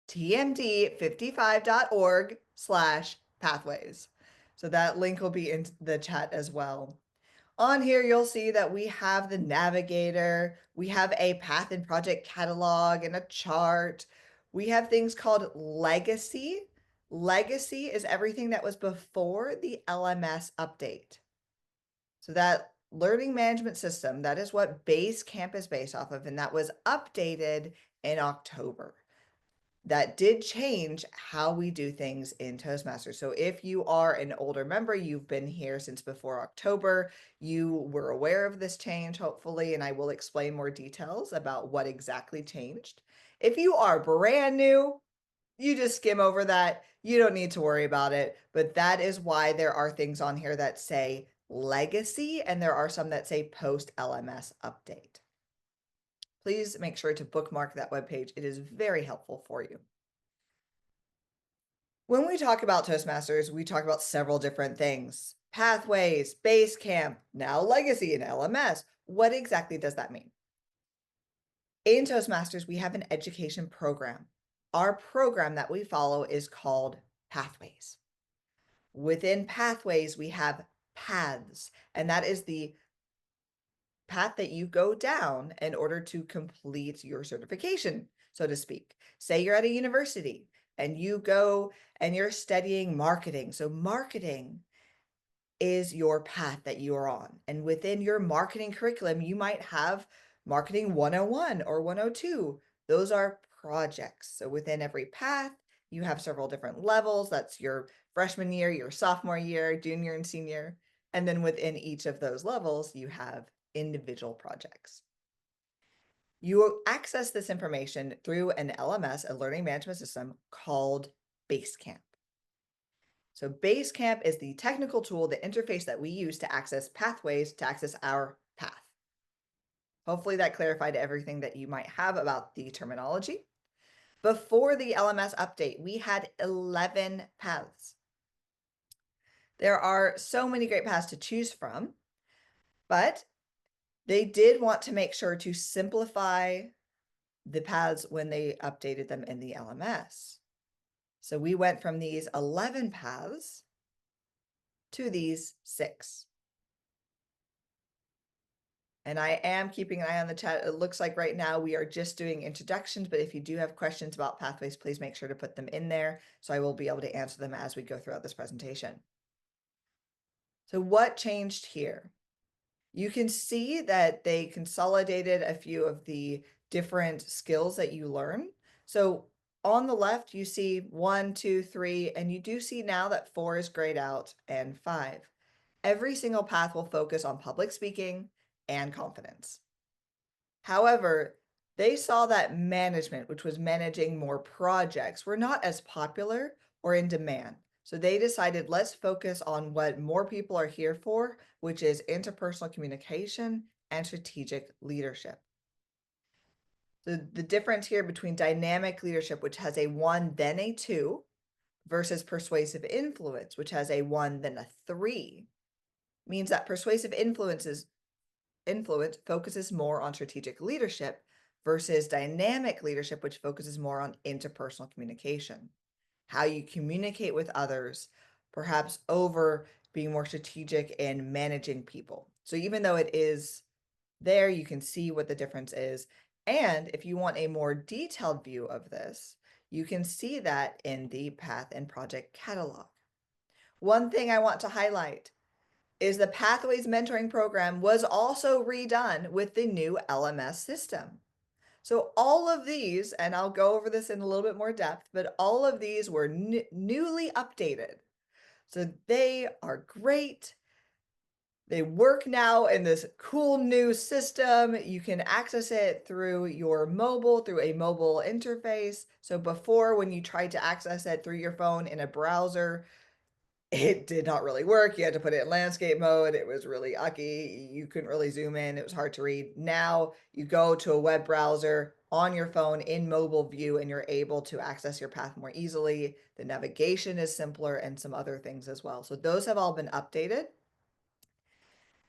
tmd55.org/pathways. So that link will be in the chat as well. On here, you'll see that we have the navigator, we have a path and project catalog and a chart. We have things called legacy. Legacy is everything that was before the LMS update. So that learning management system, that is what Basecamp is based off of, and that was updated in October. That did change how we do things in Toastmasters. So if you are an older member, you've been here since before October, you were aware of this change, hopefully, and I will explain more details about what exactly changed. If you are brand new, you just skim over that. You don't need to worry about it, but that is why there are things on here that say legacy, and there are some that say post LMS update. Please make sure to bookmark that webpage. It is very helpful for you. When we talk about Toastmasters, we talk about several different things. Pathways, Basecamp, now Legacy and LMS. What exactly does that mean? In Toastmasters, we have an education program. Our program that we follow is called Pathways. Within Pathways, we have paths, and that is the path that you go down in order to complete your certification, so to speak. Say you're at a university and you go and you're studying marketing. So marketing is your path that you are on. And within your marketing curriculum, you might have marketing 101 or 102. Those are projects. So within every path, you have several different levels. That's your freshman year, your sophomore year, junior and senior. And then within each of those levels, you have individual projects. You will access this information through an LMS, a learning management system called Basecamp. So Basecamp is the technical tool, the interface that we use to access pathways, to access our path. Hopefully that clarified everything that you might have about the terminology. Before the LMS update, we had 11 paths. There are so many great paths to choose from, but they did want to make sure to simplify the paths when they updated them in the LMS. So we went from these 11 paths to these 6. And I am keeping an eye on the chat. It looks like right now we are just doing introductions, but if you do have questions about pathways, please make sure to put them in there so I will be able to answer them as we go throughout this presentation. So what changed here? You can see that they consolidated a few of the different skills that you learn. So on the left, you see 1, 2, 3, and you do see now that 4 is grayed out and 5. Every single path will focus on public speaking and confidence. However, they saw that management, which was managing more projects, were not as popular or in demand. So they decided, let's focus on what more people are here for, which is interpersonal communication and strategic leadership. So the difference here between dynamic leadership, which has a 1, then a 2, versus persuasive influence, which has a 1, then a 3, means that persuasive influence focuses more on strategic leadership versus dynamic leadership, which focuses more on interpersonal communication. How you communicate with others, perhaps over being more strategic in managing people. So even though it is there, you can see what the difference is. And if you want a more detailed view of this, you can see that in the Path and Project Catalog. One thing I want to highlight is the Pathways Mentoring Program was also redone with the new LMS system. So all of these, and I'll go over this in a little bit more depth, but all of these were newly updated. So they are great. They work now in this cool new system. You can access it through your mobile, through a mobile interface. So before, when you tried to access it through your phone in a browser, it did not really work. You had to put it in landscape mode. It was really ucky. You couldn't really zoom in. It was hard to read. Now you go to a web browser on your phone in mobile view and you're able to access your path more easily. The navigation is simpler and some other things as well. So those have all been updated.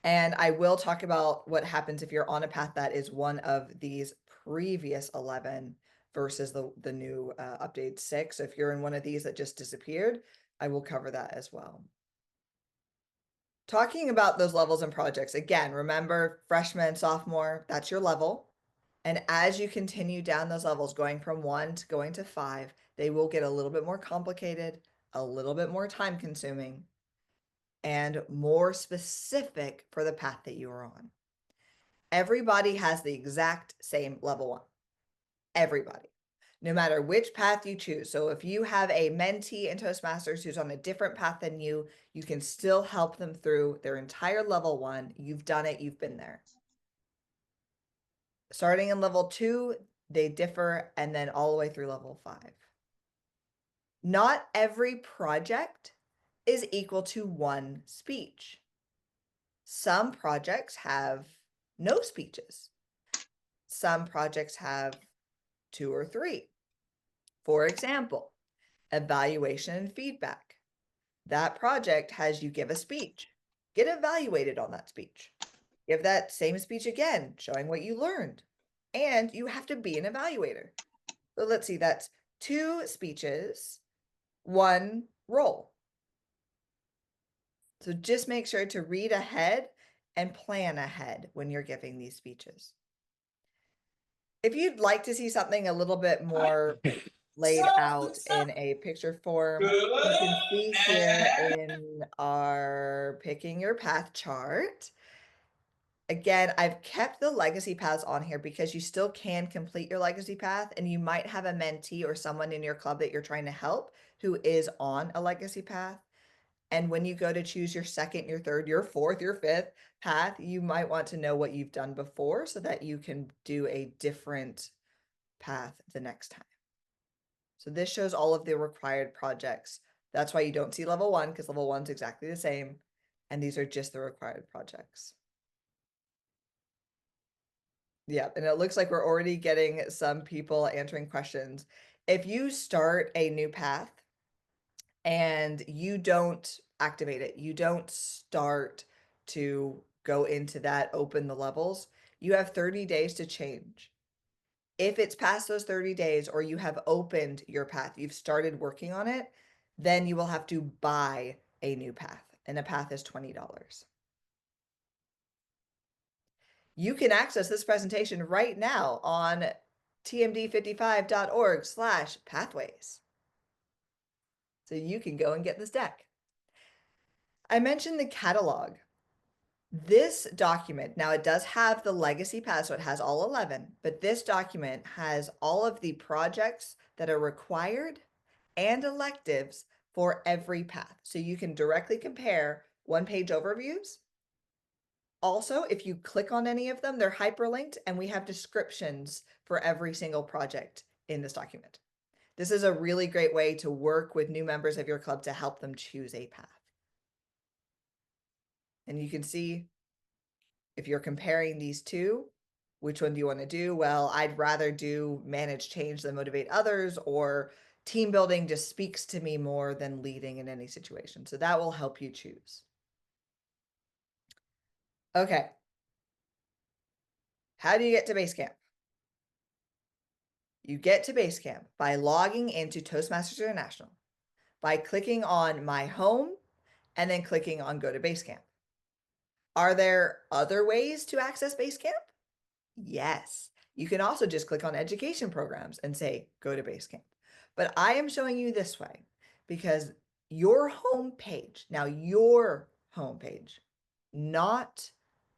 And I will talk about what happens if you're on a path that is one of these previous 11 versus the new update 6. So if you're in one of these that just disappeared, I will cover that as well. Talking about those levels and projects, again, remember freshman, sophomore, that's your level. And as you continue down those levels, going from 1 to going to 5, they will get a little bit more complicated, a little bit more time consuming, and more specific for the path that you are on. Everybody has the exact same level 1. Everybody, no matter which path you choose. So if you have a mentee in Toastmasters who's on a different path than you can still help them through their entire level 1. You've done it, you've been there. Starting in level 2, they differ, and then all the way through level 5. Not every project is equal to 1 speech. Some projects have no speeches. Some projects have 2 or 3. For example, evaluation and feedback. That project has you give a speech, get evaluated on that speech, give that same speech again, showing what you learned, and you have to be an evaluator. So let's see, that's 2 speeches, 1 role. So just make sure to read ahead and plan ahead when you're giving these speeches. If you'd like to see something a little bit more laid out in a picture form, you can see here in our picking your path chart. Again, I've kept the legacy paths on here because you still can complete your legacy path, and you might have a mentee or someone in your club that you're trying to help who is on a legacy path. And when you go to choose your second, your third, your fourth, your fifth path, you might want to know what you've done before so that you can do a different path the next time. So this shows all of the required projects. That's why you don't see level 1, because level 1 is exactly the same. And these are just the required projects. Yeah, and it looks like we're already getting some people answering questions. If you start a new path and you don't activate it, you don't start to go into that, open the levels, you have 30 days to change. If it's past those 30 days or you have opened your path, you've started working on it, then you will have to buy a new path, and a path is $20. You can access this presentation right now on tmd55.org/pathways. So you can go and get this deck. I mentioned the catalog. This document, now it does have the legacy path, so it has all 11, but this document has all of the projects that are required and electives for every path. So you can directly compare one-page overviews. Also, if you click on any of them, they're hyperlinked, and we have descriptions for every single project in this document. This is a really great way to work with new members of your club to help them choose a path. And you can see if you're comparing these two, which one do you want to do? Well, I'd rather do manage change than motivate others, or team building just speaks to me more than leading in any situation. So that will help you choose. Okay. How do you get to Basecamp? You get to Basecamp by logging into Toastmasters International, by clicking on My Home, and then clicking on Go to Basecamp. Are there other ways to access Basecamp? Yes. You can also just click on Education Programs and say, Go to Basecamp. But I am showing you this way because your home page, now your home page, not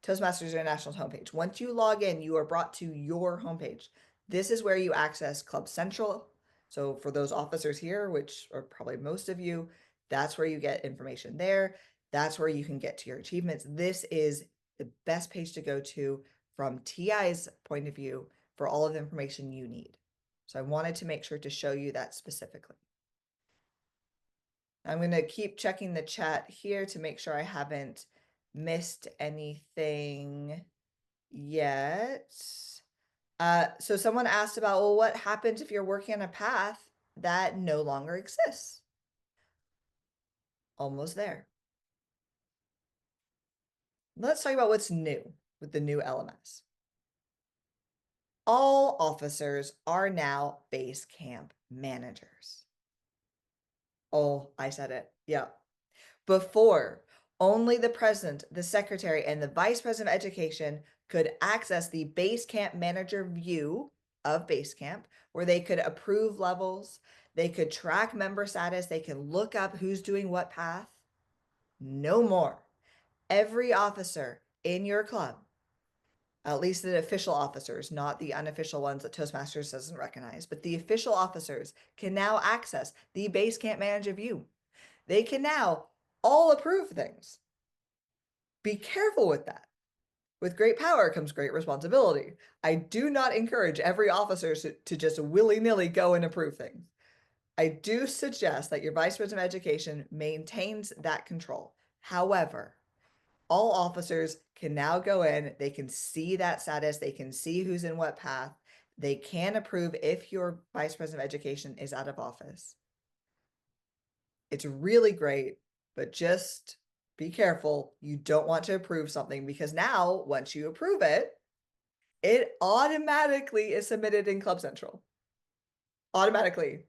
Toastmasters International's homepage. Once you log in, you are brought to your homepage. This is where you access Club Central. So for those officers here, which are probably most of you, that's where you get information there. That's where you can get to your achievements. This is the best page to go to from TI's point of view for all of the information you need. So I wanted to make sure to show you that specifically. I'm going to keep checking the chat here to make sure I haven't missed anything yet. So someone asked about, well, what happens if you're working on a path that no longer exists? Almost there. Let's talk about what's new with the new LMS. All officers are now base camp managers. Oh, I said it. Yeah. Before, only the president, the secretary, and the vice president of education could access the base camp manager view of base camp, where they could approve levels, they could track member status, they can look up who's doing what path. No more. Every officer in your club, at least the official officers, not the unofficial ones that Toastmasters doesn't recognize, but the official officers can now access the base camp manager view. They can now all approve things. Be careful with that. With great power comes great responsibility. I do not encourage every officer to just willy-nilly go and approve things. I do suggest that your vice president of education maintains that control. However, all officers can now go in, they can see that status, they can see who's in what path, they can approve if your vice president of education is out of office. It's really great, but just be careful. You don't want to approve something because now, once you approve it, it automatically is submitted in Club Central. Automatically.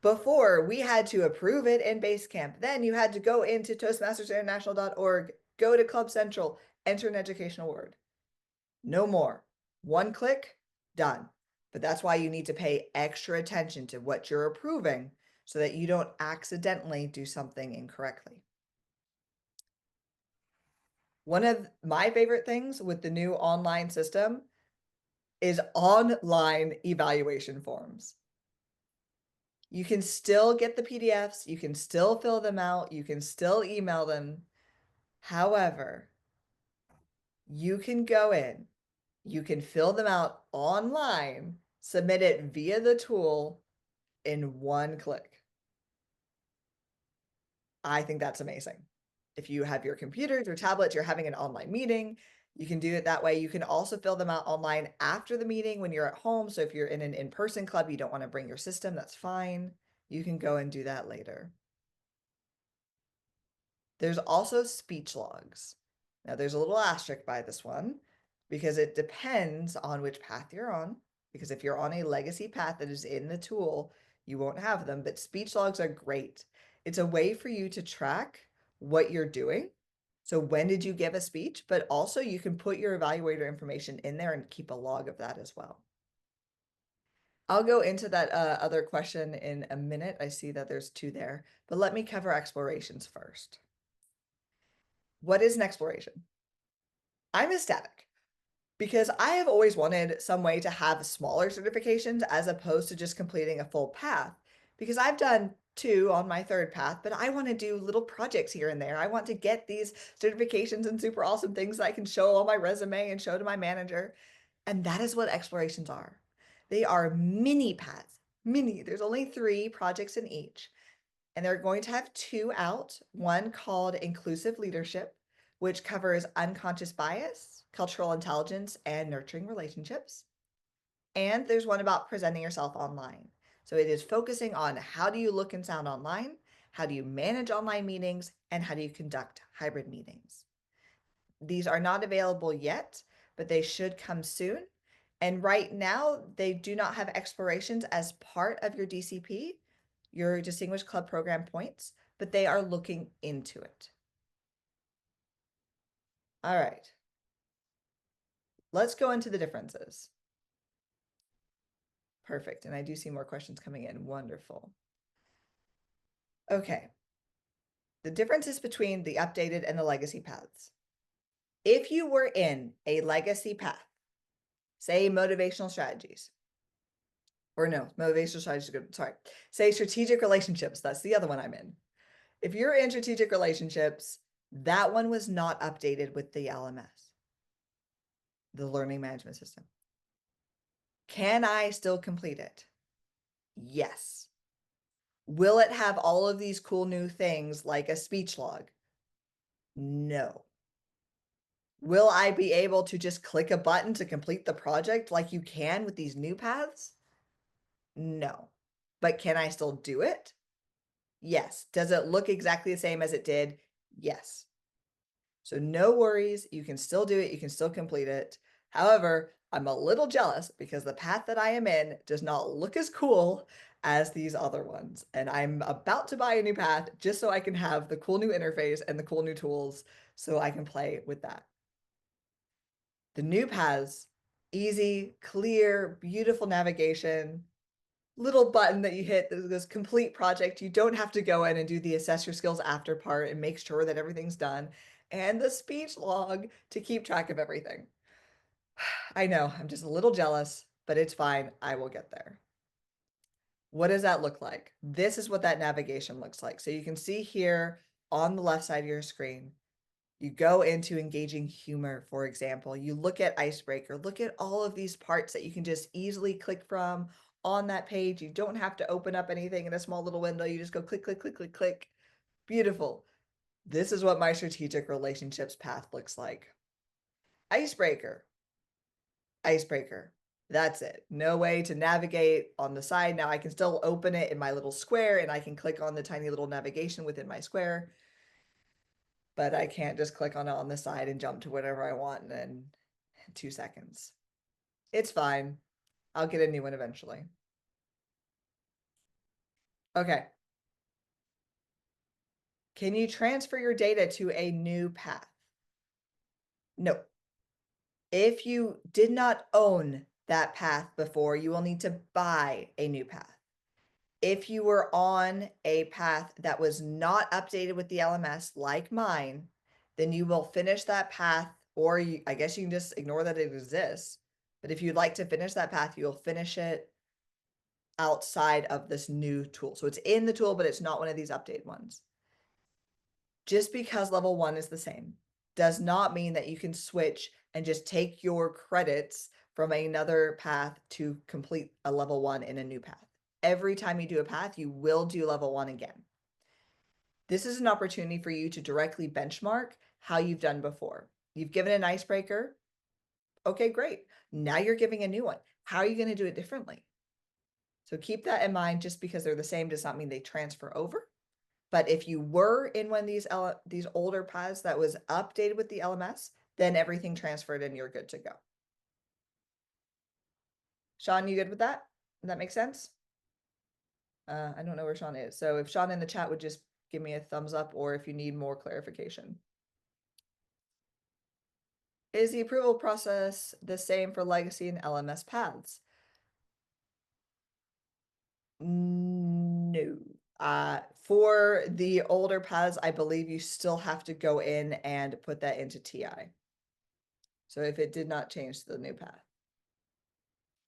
Before, we had to approve it in Basecamp. Then you had to go into toastmastersinternational.org, go to Club Central, enter an educational word. No more. One click, done. But that's why you need to pay extra attention to what you're approving so that you don't accidentally do something incorrectly. One of my favorite things with the new online system is online evaluation forms. You can still get the PDFs, you can still fill them out, you can still email them. However, you can go in, you can fill them out online, submit it via the tool in one click. I think that's amazing. If you have your computers or tablets, you're having an online meeting, you can do it that way. You can also fill them out online after the meeting when you're at home. So if you're in an in-person club, you don't want to bring your system, that's fine. You can go and do that later. There's also speech logs. Now there's a little asterisk by this one because it depends on which path you're on. Because if you're on a legacy path that is in the tool, you won't have them, but speech logs are great. It's a way for you to track what you're doing. So when did you give a speech, but also you can put your evaluator information in there and keep a log of that as well. I'll go into that other question in a minute. I see that there's two there, but let me cover explorations first. What is an exploration? I'm ecstatic because I have always wanted some way to have smaller certifications as opposed to just completing a full path, because I've done two on my third path, but I want to do little projects here and there. I want to get these certifications and super awesome things that I can show on my resume and show to my manager. And that is what explorations are. They are mini paths, mini. There's only 3 projects in each. And they're going to have 2 out, one called Inclusive Leadership, which covers unconscious bias, cultural intelligence, and nurturing relationships. And there's one about presenting yourself online. So it is focusing on how do you look and sound online, how do you manage online meetings, and how do you conduct hybrid meetings. These are not available yet, but they should come soon. And right now, they do not have explorations as part of your DCP, your Distinguished Club Program points, but they are looking into it. All right. Let's go into the differences. Perfect. And I do see more questions coming in. Wonderful. Okay. The differences between the updated and the legacy paths. If you were in a legacy path, say motivational strategies, or no, motivational strategies are good. Sorry. Say strategic relationships. That's the other one I'm in. If you're in strategic relationships, that one was not updated with the LMS, the learning management system. Can I still complete it? Yes. Will it have all of these cool new things like a speech log? No. Will I be able to just click a button to complete the project like you can with these new paths? No. But can I still do it? Yes. Does it look exactly the same as it did? Yes. So no worries. You can still do it. You can still complete it. However, I'm a little jealous because the path that I am in does not look as cool as these other ones. And I'm about to buy a new path just so I can have the cool new interface and the cool new tools so I can play with that. The new paths, easy, clear, beautiful navigation, little button that you hit that goes complete project. You don't have to go in and do the assess your skills after part and make sure that everything's done. And the speech log to keep track of everything. I know, I'm just a little jealous, but it's fine. I will get there. What does that look like? This is what that navigation looks like. So you can see here on the left side of your screen, you go into engaging humor, for example. You look at icebreaker, look at all of these parts that you can just easily click from on that page. You don't have to open up anything in a small little window. You just go click, click, click, click, click. Beautiful. This is what my strategic relationships path looks like. Icebreaker. Icebreaker. That's it. No way to navigate on the side. Now I can still open it in my little square and I can click on the tiny little navigation within my square, but I can't just click on it on the side and jump to whatever I want in 2 seconds. It's fine. I'll get a new one eventually. Okay. Can you transfer your data to a new path? No. If you did not own that path before, you will need to buy a new path. If you were on a path that was not updated with the LMS like mine, then you will finish that path, or I guess you can just ignore that it exists. But if you'd like to finish that path, you'll finish it outside of this new tool. So it's in the tool, but it's not one of these updated ones. Just because level 1 is the same does not mean that you can switch and just take your credits from another path to complete a level 1 in a new path. Every time you do a path, you will do level 1 again. This is an opportunity for you to directly benchmark how you've done before. You've given an icebreaker. Okay, great. Now you're giving a new one. How are you going to do it differently? So keep that in mind. Just because they're the same does not mean they transfer over. But if you were in one of these older paths that was updated with the LMS, then everything transferred and you're good to go. Sean, you good with that? Does that make sense? I don't know where Sean is. So if Sean in the chat would just give me a thumbs up, or if you need more clarification. Is the approval process the same for legacy and LMS paths? No. For the older paths, I believe you still have to go in and put that into TI. So if it did not change to the new path.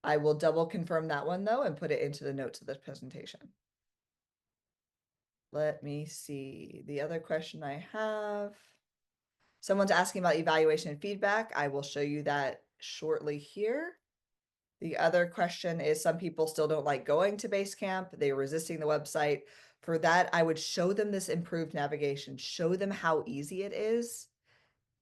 I will double confirm that one though and put it into the notes of this presentation. Let me see. The other question I have. Someone's asking about evaluation and feedback. I will show you that shortly here. The other question is, some people still don't like going to Basecamp. They're resisting the website. For that, I would show them this improved navigation, show them how easy it is.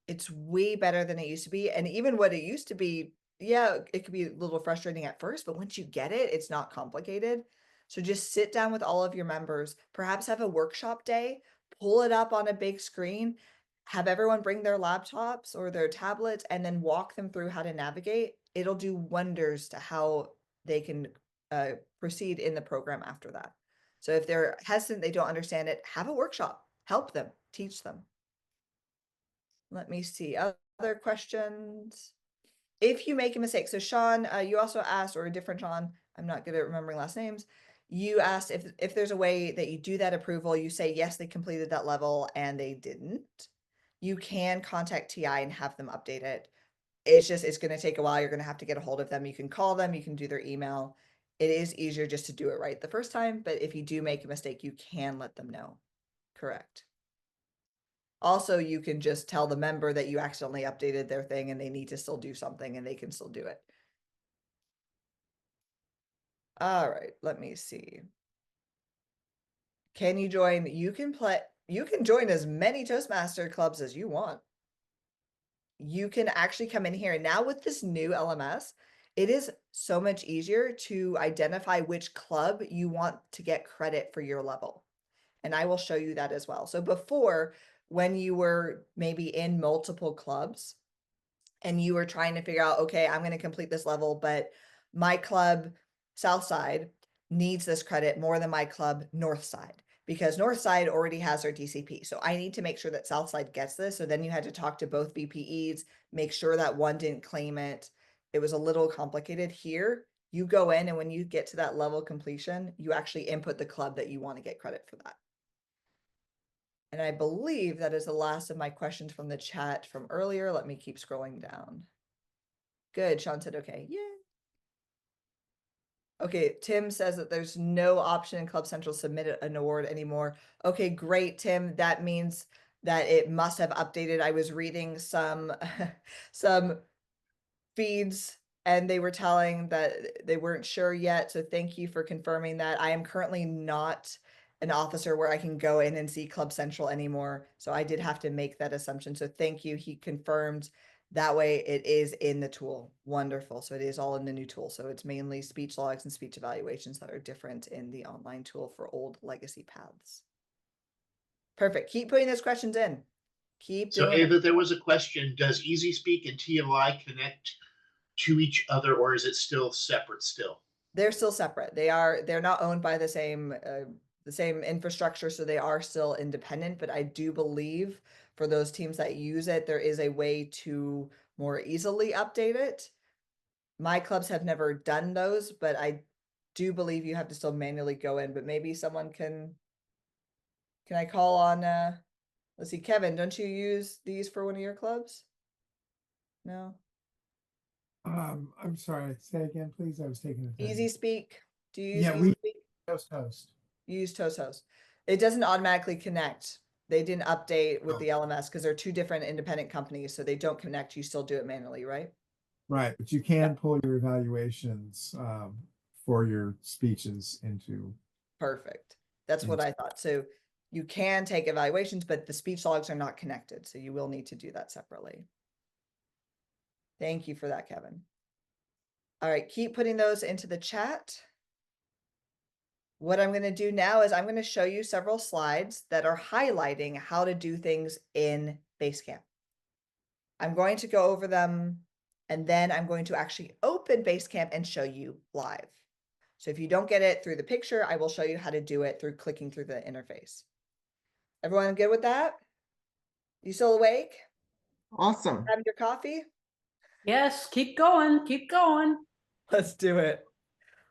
It's way better than it used to be. And even what it used to be, yeah, it could be a little frustrating at first, but once you get it, it's not complicated. So just sit down with all of your members, perhaps have a workshop day, pull it up on a big screen, have everyone bring their laptops or their tablets, and then walk them through how to navigate. It'll do wonders to how they can proceed in the program after that. So if they're hesitant, they don't understand it, have a workshop, help them, teach them. Let me see other questions. If you make a mistake, so Sean, you also asked, or a different Sean, I'm not good at remembering last names. You asked if there's a way that you do that approval, you say, yes, they completed that level and they didn't. You can contact TI and have them update it. It's going to take a while. You're going to have to get a hold of them. You can call them, you can do their email. It is easier just to do it right the first time, but if you do make a mistake, you can let them know. Correct. Also, you can just tell the member that you accidentally updated their thing and they need to still do something and they can still do it. All right, let me see. Can you join? You can join as many Toastmaster clubs as you want. You can actually come in here. And now with this new LMS, it is so much easier to identify which club you want to get credit for your level. And I will show you that as well. So before, when you were maybe in multiple clubs, and you were trying to figure out, okay, I'm going to complete this level, but my club Southside needs this credit more than my club Northside, because Northside already has their DCP. So I need to make sure that Southside gets this. So then you had to talk to both VPEs, make sure that one didn't claim it. It was a little complicated. Here, you go in, and when you get to that level completion, you actually input the club that you want to get credit for that. And I believe that is the last of my questions from the chat from earlier. Let me keep scrolling down. Good, Sean said okay. Yay. Okay, Tim says that there's no option in Club Central submit an award anymore. Okay, great, Tim. That means that it must have updated. I was reading some some feeds, and they were telling that they weren't sure yet. So thank you for confirming that. I am currently not an officer where I can go in and see Club Central anymore. So I did have to make that assumption. So thank you. He confirmed that way it is in the tool. Wonderful. So it is all in the new tool. So it's mainly speech logs and speech evaluations that are different in the online tool for old legacy paths. Perfect. Keep putting those questions in. Keep So doing Ava, it. there was a question, does EasySpeak and TLI connect to each other, or is it still separate still? They're still separate. They're not owned by the same infrastructure, so they are still independent. But I do believe for those teams that use it, there is a way to more easily update it. My clubs have never done those, but I do believe you have to still manually go in. But maybe someone can I call on let's see, Kevin, don't you use these for one of your clubs? No. I'm sorry, say again, please. I was taking a Easy Speak. Do you use Yeah, Easy we Speak? host. You use Toast Host. It doesn't automatically connect. They didn't update with Oh. the LMS because they're two different independent companies, so they don't connect. You still do it manually, right? Right, but you can pull your evaluations for your speeches into. Perfect. That's what I thought. So you can take evaluations, but the speech logs are not connected. So you will need to do that separately. Thank you for that, Kevin. All right, keep putting those into the chat. What I'm going to do now is I'm going to show you several slides that are highlighting how to do things in Basecamp. I'm going to go over them, and then I'm going to actually open Basecamp and show you live. So if you don't get it through the picture, I will show you how to do it through clicking through the interface. Everyone good with that? You still awake? Awesome. Having your coffee? Yes, keep going, keep going. Let's do it.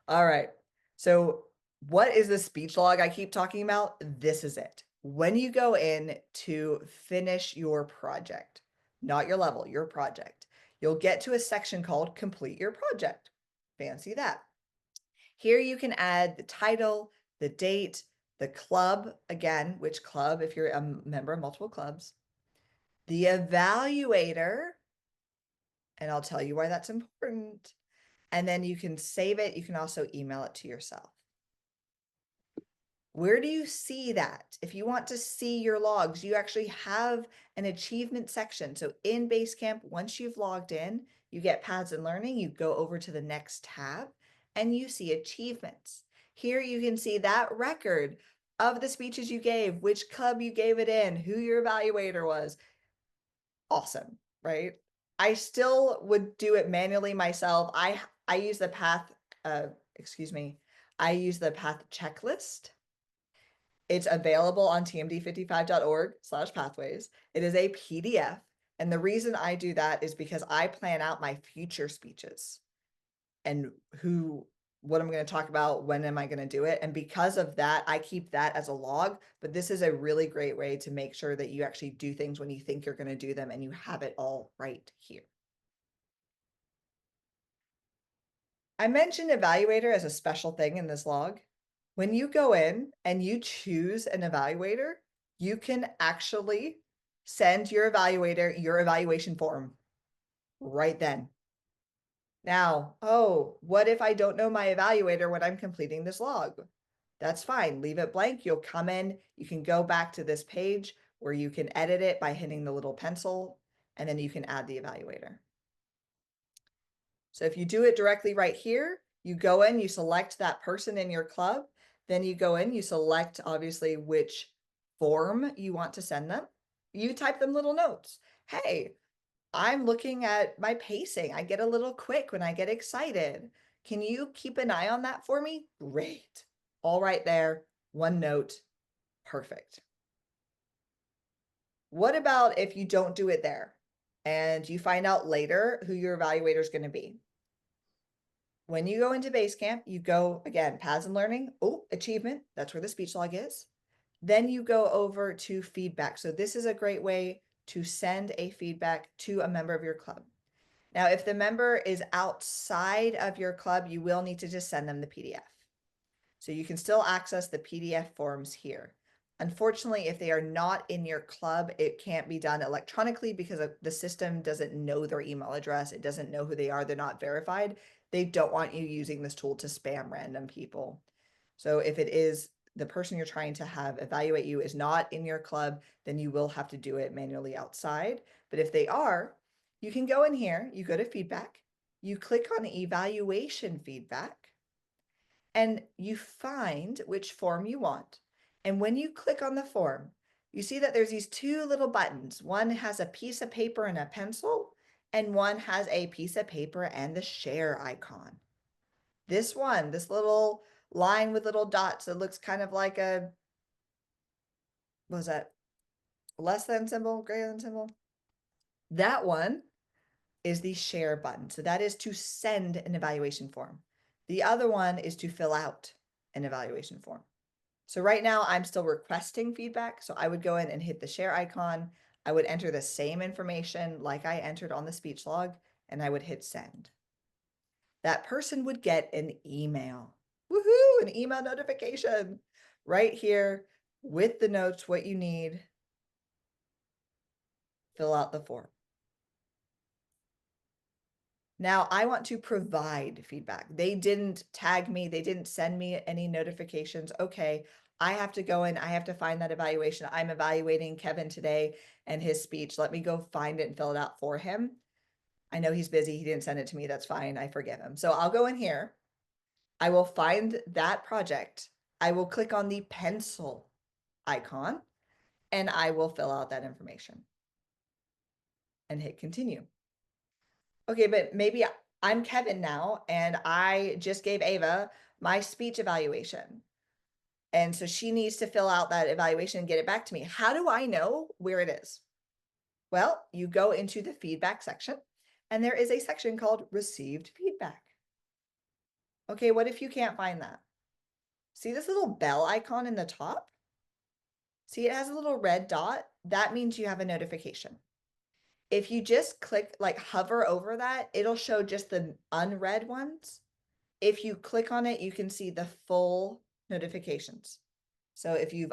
All right. So what is the speech log I keep talking about? This is it. When you go in to finish your project, not your level, your project, you'll get to a section called Complete Your Project. Fancy that. Here you can add the title, the date, the club, again, which club if you're a member of multiple clubs, the evaluator, and I'll tell you why that's important. And then you can save it. You can also email it to yourself. Where do you see that? If you want to see your logs, you actually have an achievement section. So in Basecamp, once you've logged in, you get Paths and Learning, you go over to the next tab and you see achievements. Here you can see that record of the speeches you gave, which club you gave it in, who your evaluator was. Awesome, right? I still would do it manually myself. I use the path, I use the path checklist. It's available on tmd55.org/pathways. It is a PDF. And the reason I do that is because I plan out my future speeches and what I'm going to talk about, when am I going to do it? And because of that, I keep that as a log. But this is a really great way to make sure that you actually do things when you think you're going to do them and you have it all right here. I mentioned evaluator as a special thing in this log. When you go in and you choose an evaluator, you can actually send your evaluator your evaluation form right then. Now, oh, what if I don't know my evaluator when I'm completing this log? That's fine. Leave it blank. You'll come in. You can go back to this page where you can edit it by hitting the little pencil, and then you can add the evaluator. So if you do it directly right here, you go in, you select that person in your club, then you go in, you select obviously which form you want to send them. You type them little notes. Hey, I'm looking at my pacing. I get a little quick when I get excited. Can you keep an eye on that for me? Great. All right there. One note. Perfect. What about if you don't do it there and you find out later who your evaluator is going to be? When you go into Basecamp, you go again, paths and learning. Oh, achievement. That's where the speech log is. Then you go over to feedback. So this is a great way to send a feedback to a member of your club. Now, if the member is outside of your club, you will need to just send them the PDF. So you can still access the PDF forms here. Unfortunately, if they are not in your club, it can't be done electronically because the system doesn't know their email address. It doesn't know who they are. They're not verified. They don't want you using this tool to spam random people. So if it is the person you're trying to have evaluate you is not in your club, then you will have to do it manually outside. But if they are, you can go in here, you go to feedback, you click on evaluation feedback, and you find which form you want. And when you click on the form, you see that there's these two little buttons. One has a piece of paper and a pencil, and one has a piece of paper and the share icon. This one, this little line with little dots that looks kind of like a, what was that? Less than symbol, greater than symbol? That one is the share button. So that is to send an evaluation form. The other one is to fill out an evaluation form. So right now I'm still requesting feedback. So I would go in and hit the share icon. I would enter the same information like I entered on the speech log, and I would hit send. That person would get an email. Woohoo, an email notification right here with the notes, what you need. Fill out the form. Now I want to provide feedback. They didn't tag me. They didn't send me any notifications. Okay, I have to go in. I have to find that evaluation. I'm evaluating Kevin today and his speech. Let me go find it and fill it out for him. I know he's busy. He didn't send it to me. That's fine. I forgive him. So I'll go in here. I will find that project. I will click on the pencil icon and I will fill out that information and hit continue. Okay, but maybe I'm Kevin now, and I just gave Ava my speech evaluation. And so she needs to fill out that evaluation and get it back to me. How do I know where it is? Well, you go into the feedback section, and there is a section called received feedback. Okay, what if you can't find that? See this little bell icon in the top? See, it has a little red dot. That means you have a notification. If you just click, like hover over that, it'll show just the unread ones. If you click on it, you can see the full notifications. So if you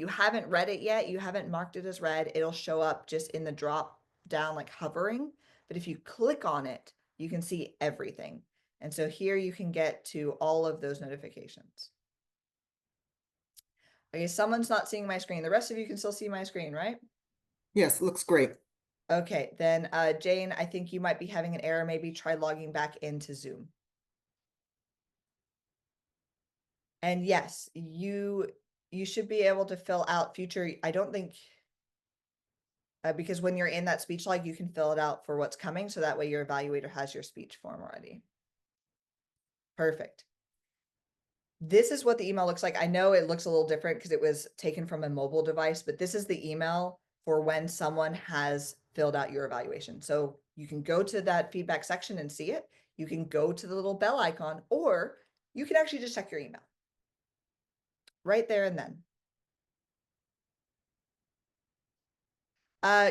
haven't read it yet, you haven't marked it as read, it'll show up just in the drop down, like hovering. But if you click on it, you can see everything. And so here you can get to all of those notifications. Okay, someone's not seeing my screen. The rest of you can still see my screen, right? Yes, looks great. Okay, then Jane, I think you might be having an error. Maybe try logging back into Zoom. And yes, you should be able to fill out future. I don't think, because when you're in that speech log, you can fill it out for what's coming. So that way your evaluator has your speech form already. Perfect. This is what the email looks like. I know it looks a little different because it was taken from a mobile device, but this is the email for when someone has filled out your evaluation. So you can go to that feedback section and see it. You can go to the little bell icon, or you can actually just check your email right there and then.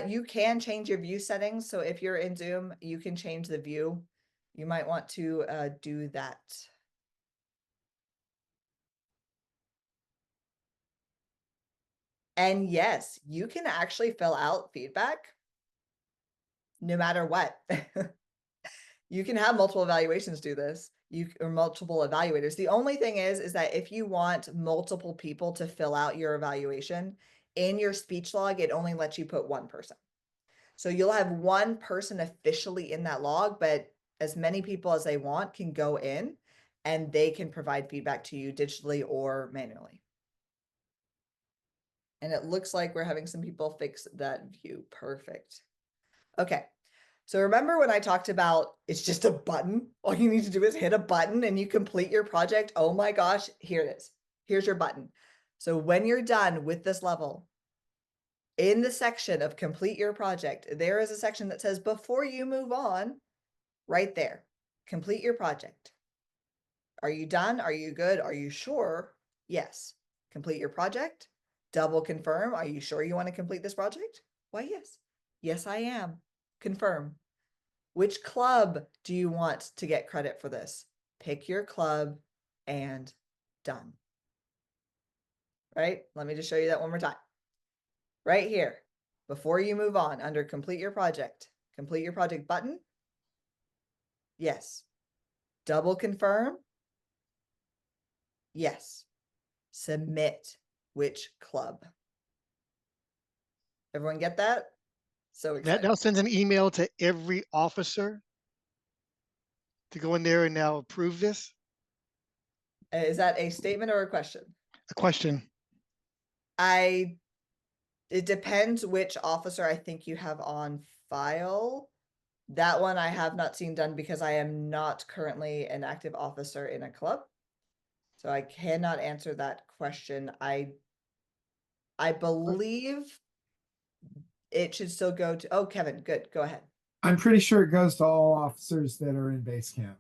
You can change your view settings. So if you're in Zoom, you can change the view. You might want to do that. And yes, you can actually fill out feedback no matter what. You can have multiple evaluations do this, or multiple evaluators. The only thing is that if you want multiple people to fill out your evaluation in your speech log, it only lets you put one person. So you'll have one person officially in that log, but as many people as they want can go in and they can provide feedback to you digitally or manually. And it looks like we're having some people fix that view. Perfect. Okay. So remember when I talked about it's just a button? All you need to do is hit a button and you complete your project. Oh my gosh, here it is. Here's your button. So when you're done with this level, in the section of complete your project, there is a section that says before you move on, right there, complete your project. Are you done? Are you good? Are you sure? Yes. Complete your project. Double confirm. Are you sure you want to complete this project? Why, yes. Yes, I am. Confirm. Which club do you want to get credit for this? Pick your club and done. Right? Let me just show you that one more time. Right here, before you move on, under complete your project button. Yes. Double confirm. Yes. Submit which club. Everyone get that? So That excited. now sends an email to every officer to go in there and now approve this? Is that a statement or a question? A question. It depends which officer I think you have on file. That one I have not seen done because I am not currently an active officer in a club. So I cannot answer that question. I believe it should still go to, oh, Kevin, good, go ahead. I'm pretty sure it goes to all officers that are in base camp.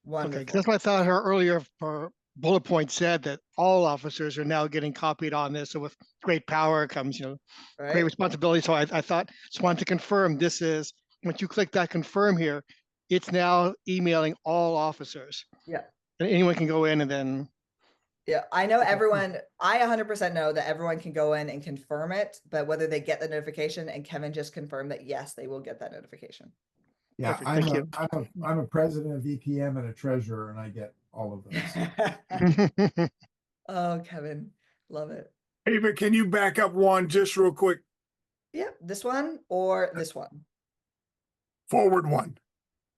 Wonderful. Okay, 'cause that's what I thought her earlier her bullet point said, that all officers are now getting copied on this. So with great power comes, great Right? responsibility. So I thought, just wanted to confirm this is, once you click that confirm here, it's now emailing all officers. Yeah. And anyone can go in and then, Yeah, I know everyone, I 100% know that everyone can go in and confirm it, but whether they get the notification, and Kevin just confirmed that yes, they will get that notification. Yeah, Perfect, thank you. I'm a president of EPM and a treasurer, and I get all of those. Oh, Kevin, love it. Ava, can you back up one just real quick? Yeah, this one or this one? Forward one.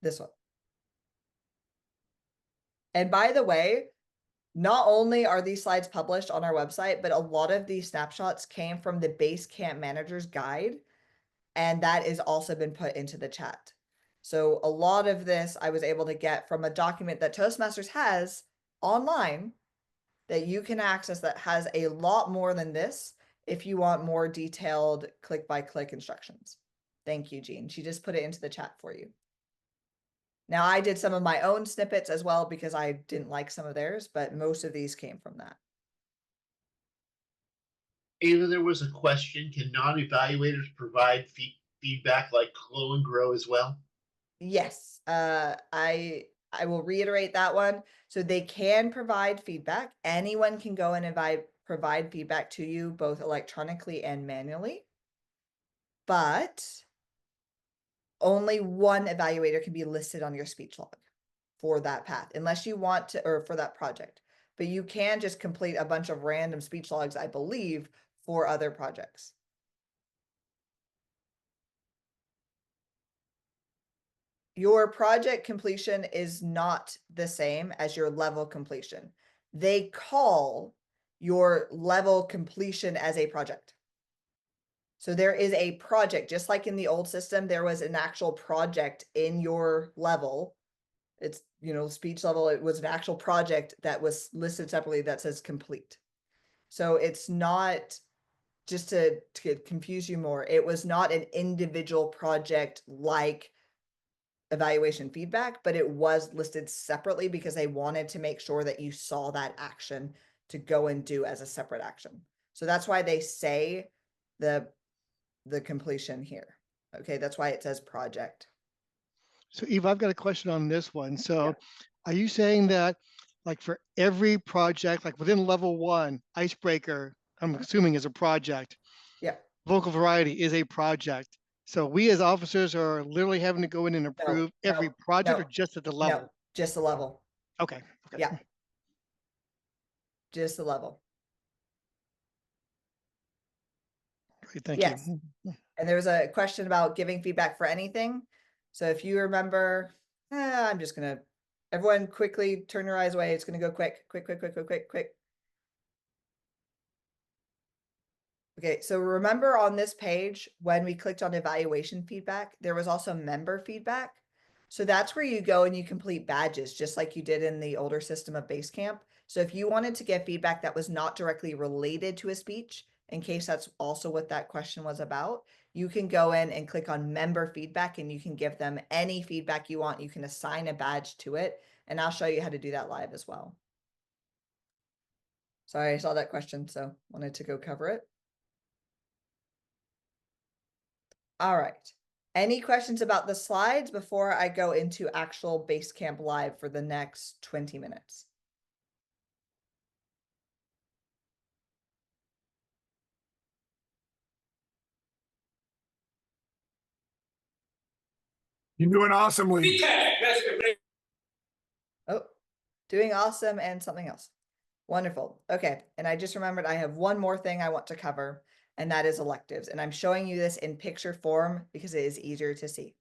This one. And by the way, not only are these slides published on our website, but a lot of these snapshots came from the Base Camp Manager's Guide, and that has also been put into the chat. So a lot of this I was able to get from a document that Toastmasters has online that you can access that has a lot more than this if you want more detailed click-by-click instructions. Thank you, Jean. She just put it into the chat for you. Now, I did some of my own snippets as well because I didn't like some of theirs, but most of these came from that. Ava, there was a question. Can non-evaluators provide feedback like Glow and Grow as well? Yes, I will reiterate that one. So they can provide feedback. Anyone can go in and provide feedback to you both electronically and manually. But only one evaluator can be listed on your speech log for that path, unless you want to, or for that project. But you can just complete a bunch of random speech logs, I believe, for other projects. Your project completion is not the same as your level completion. They call your level completion as a project. So there is a project, just like in the old system, there was an actual project in your level. It's, speech level, it was an actual project that was listed separately that says complete. So it's not, just to confuse you more, it was not an individual project like evaluation feedback, but it was listed separately because they wanted to make sure that you saw that action to go and do as a separate action. So that's why they say the completion here. Okay, that's why it says project. So Eva, I've got a question on this one. So Yeah. are you saying that like for every project, like within level 1, icebreaker, I'm assuming is a project. Yeah. Vocal variety is a project. So we as officers are literally having to go in and approve every project or just at the level? No, just the level. Okay. Yeah. Just the level. Great, thank Yes. you. And there was a question about giving feedback for anything. So if you remember, I'm just gonna, everyone quickly turn your eyes away. It's gonna go quick. Okay, so remember on this page, when we clicked on evaluation feedback, there was also member feedback. So that's where you go and you complete badges, just like you did in the older system of Basecamp. So if you wanted to get feedback that was not directly related to a speech, in case that's also what that question was about, you can go in and click on member feedback and you can give them any feedback you want. You can assign a badge to it, and I'll show you how to do that live as well. Sorry, I saw that question, so wanted to go cover it. All right. Any questions about the slides before I go into actual Basecamp Live for the next 20 minutes? You're doing awesomely. Oh, doing awesome and something else. Wonderful. Okay. And I just remembered I have one more thing I want to cover, and that is electives. And I'm showing you this in picture form because it is easier to see.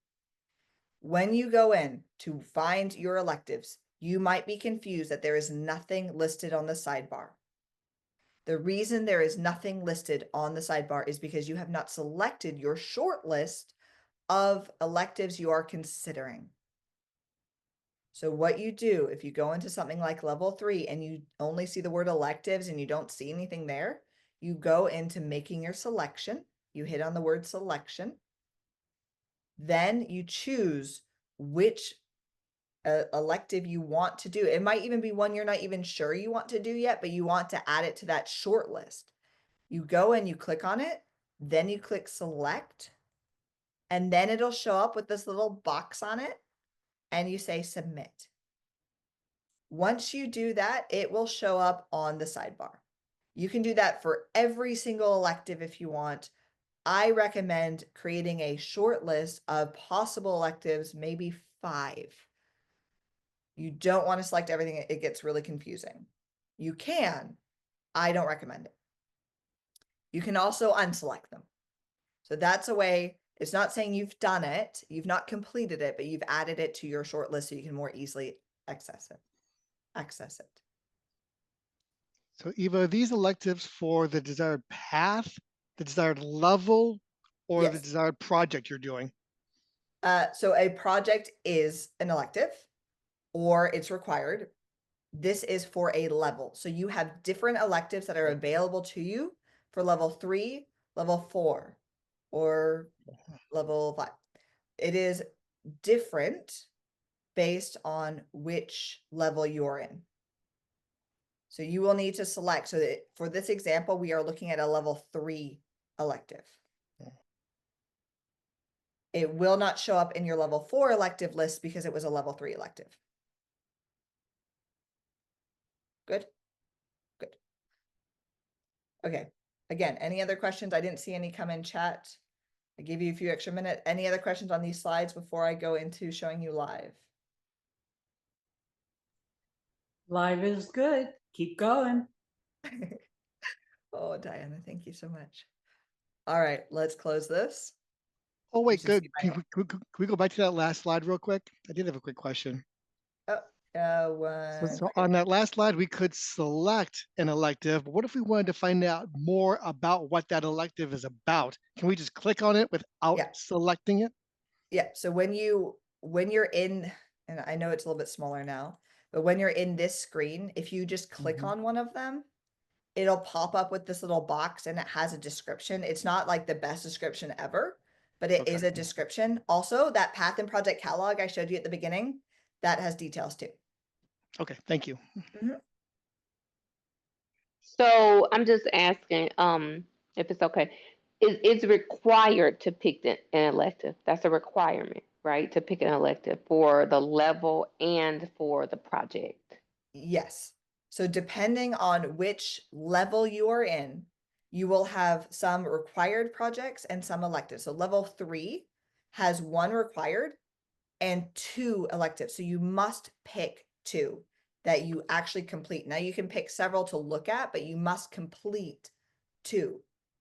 When you go in to find your electives, you might be confused that there is nothing listed on the sidebar. The reason there is nothing listed on the sidebar is because you have not selected your short list of electives you are considering. So what you do, if you go into something like level 3 and you only see the word electives and you don't see anything there, you go into making your selection. You hit on the word selection. Then you choose which elective you want to do. It might even be one you're not even sure you want to do yet, but you want to add it to that short list. You go and you click on it, then you click select, and then it'll show up with this little box on it, and you say submit. Once you do that, it will show up on the sidebar. You can do that for every single elective if you want. I recommend creating a short list of possible electives, maybe 5. You don't want to select everything. It gets really confusing. You can. I don't recommend it. You can also unselect them. So that's a way. It's not saying you've done it, you've not completed it, but you've added it to your short list so you can more easily access it. So Eva, are these electives for the desired path, the desired level, or the Yes. desired project you're doing? So a project is an elective or it's required. This is for a level. So you have different electives that are available to you for level 3, level 4, or level 5. It is different based on which level you're in. So you will need to select. So that for this example, we are looking at a level 3 elective. It will not show up in your level 4 elective list because it was a level 3 elective. Good. Good. Okay. Again, any other questions? I didn't see any come in chat. I gave you a few extra minutes. Any other questions on these slides before I go into showing you live? Live is good. Keep going. Oh, Diana, thank you so much. All right, let's close this. Oh, wait, should see good. Can we go back to that last slide real quick? I did have a quick question. So on that last slide, we could select an elective, but what if we wanted to find out more about what that elective is about? Can we just click on it without selecting it? Yeah, so when you're in, and I know it's a little bit smaller now, but when you're in this screen, if you just click on one of them, it'll pop up with this little box and it has a description. It's not like the best description ever, but it is a description. Also, that path and project catalog I showed you at the beginning, that has details too. Okay, thank you. So I'm just asking, if it's okay, it's required to pick an elective. That's a requirement, right? To pick an elective for the level and for the project. Yes. So depending on which level you are in, you will have some required projects and some elective. So level 3 has 1 required and 2 electives. So you must pick 2 that you actually complete. Now you can pick several to look at, but you must complete 2.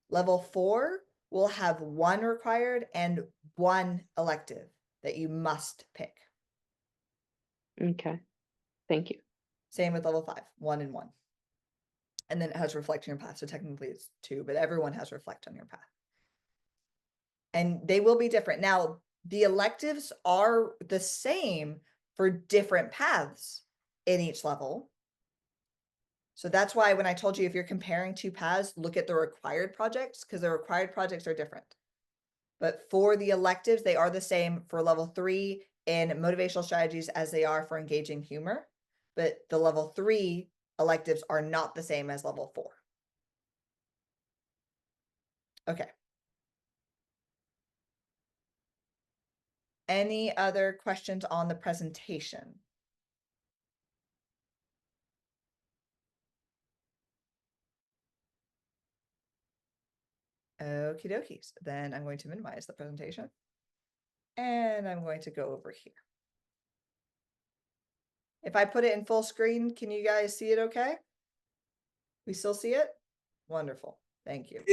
Level 4 will have 1 required and 1 elective that you must pick. Okay, thank you. Same with level 5, 1 and 1. And then it has reflect on your path. So technically it's 2, but everyone has reflect on your path. And they will be different. Now, the electives are the same for different paths in each level. So that's why when I told you, if you're comparing 2 paths, look at the required projects, because the required projects are different. But for the electives, they are the same for level 3 in motivational strategies as they are for engaging humor. But the level 3 electives are not the same as level 4. Okay. Any other questions on the presentation? Okie dokies. Then I'm going to minimize the presentation. And I'm going to go over here. If I put it in full screen, can you guys see it okay? We still see it? Wonderful. Thank you.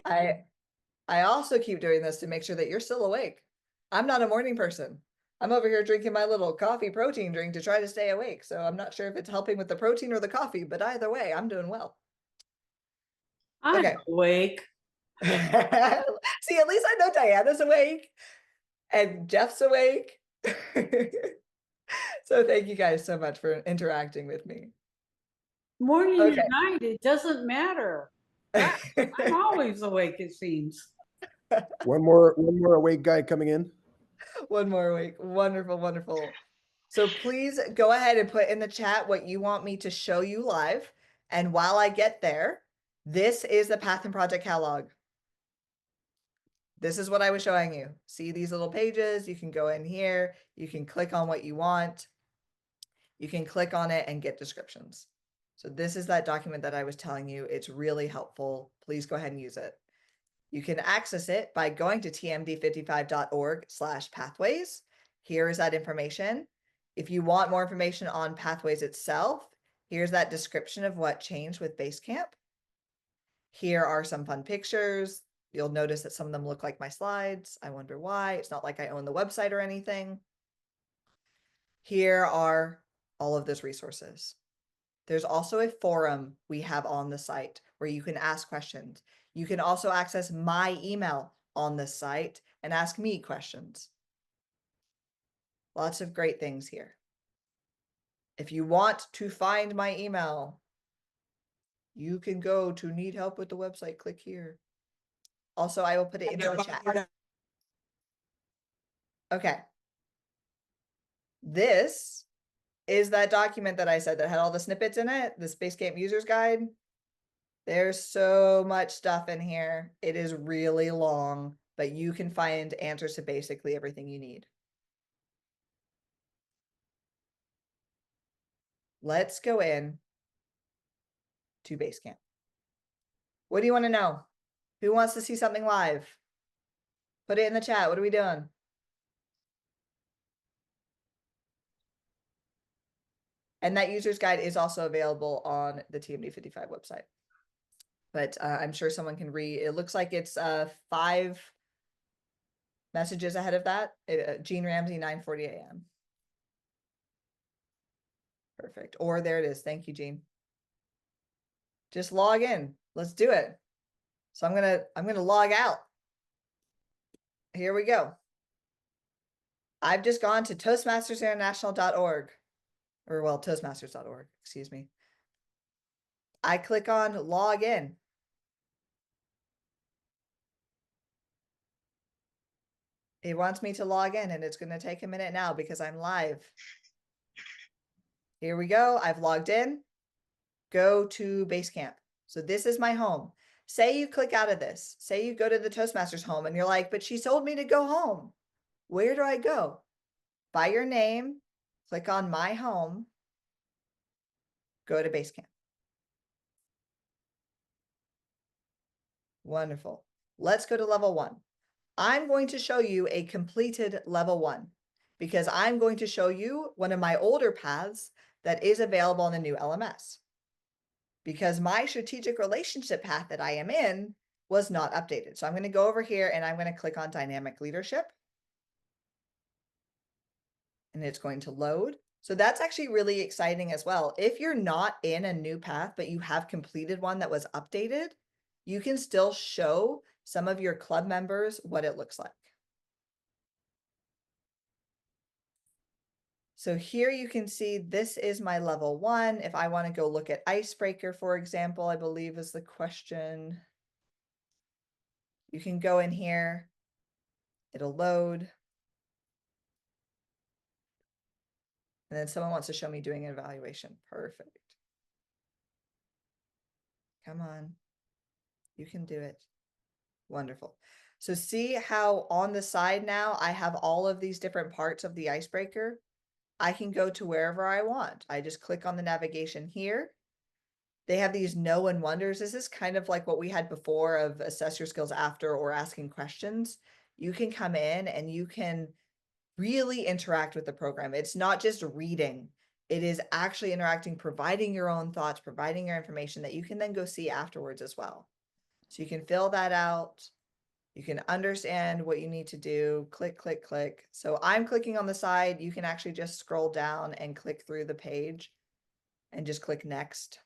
I also keep doing this to make sure that you're still awake. I'm not a morning person. I'm over here drinking my little coffee protein drink to try to stay awake. So I'm not sure if it's helping with the protein or the coffee, but either way, I'm doing well. I'm Okay. awake. See, at least I know Diana's awake and Jeff's awake. So thank you guys so much for interacting with me. Morning Okay. or night, it doesn't matter. I'm always awake, it seems. One more awake guy coming in. One more week. Wonderful, wonderful. So please go ahead and put in the chat what you want me to show you live. And while I get there, this is the Path and Project catalog. This is what I was showing you. See these little pages? You can go in here. You can click on what you want. You can click on it and get descriptions. So this is that document that I was telling you. It's really helpful. Please go ahead and use it. You can access it by going to tmd55.org/pathways. Here is that information. If you want more information on Pathways itself, here's that description of what changed with Basecamp. Here are some fun pictures. You'll notice that some of them look like my slides. I wonder why. It's not like I own the website or anything. Here are all of those resources. There's also a forum we have on the site where you can ask questions. You can also access my email on this site and ask me questions. Lots of great things here. If you want to find my email, you can go to need help with the website, click here. Also, I will put it into the chat. Okay. This is that document that I said that had all the snippets in it, the Basecamp Users Guide. There's so much stuff in here. It is really long, but you can find answers to basically everything you need. Let's go in to Basecamp. What do you want to know? Who wants to see something live? Put it in the chat. What are we doing? And that user's guide is also available on the TMD55 website. But I'm sure someone can read. It looks like it's 5 messages ahead of that. Gene Ramsey, 9:40 a.m. Perfect. Or there it is. Thank you, Gene. Just log in. Let's do it. So I'm gonna log out. Here we go. I've just gone to toastmastersinternational.org, or well, toastmasters.org, excuse me. I click on log in. It wants me to log in, and it's going to take a minute now because I'm live. Here we go. I've logged in. Go to Basecamp. So this is my home. Say you click out of this. Say you go to the Toastmasters home and you're like, but she told me to go home. Where do I go? By your name, click on my home, go to Basecamp. Wonderful. Let's go to level 1. I'm going to show you a completed level 1 because I'm going to show you one of my older paths that is available in the new LMS. Because my strategic relationship path that I am in was not updated. So I'm going to go over here and I'm going to click on dynamic leadership. And it's going to load. So that's actually really exciting as well. If you're not in a new path, but you have completed one that was updated, you can still show some of your club members what it looks like. So here you can see this is my level 1. If I want to go look at icebreaker, for example, I believe is the question. You can go in here. It'll load. And then someone wants to show me doing an evaluation. Perfect. Come on. You can do it. Wonderful. So see how on the side now I have all of these different parts of the icebreaker. I can go to wherever I want. I just click on the navigation here. They have these know and wonders. This is kind of like what we had before of assess your skills after or asking questions. You can come in and you can really interact with the program. It's not just reading. It is actually interacting, providing your own thoughts, providing your information that you can then go see afterwards as well. So you can fill that out. You can understand what you need to do. Click, click, click. So I'm clicking on the side. You can actually just scroll down and click through the page and just click next.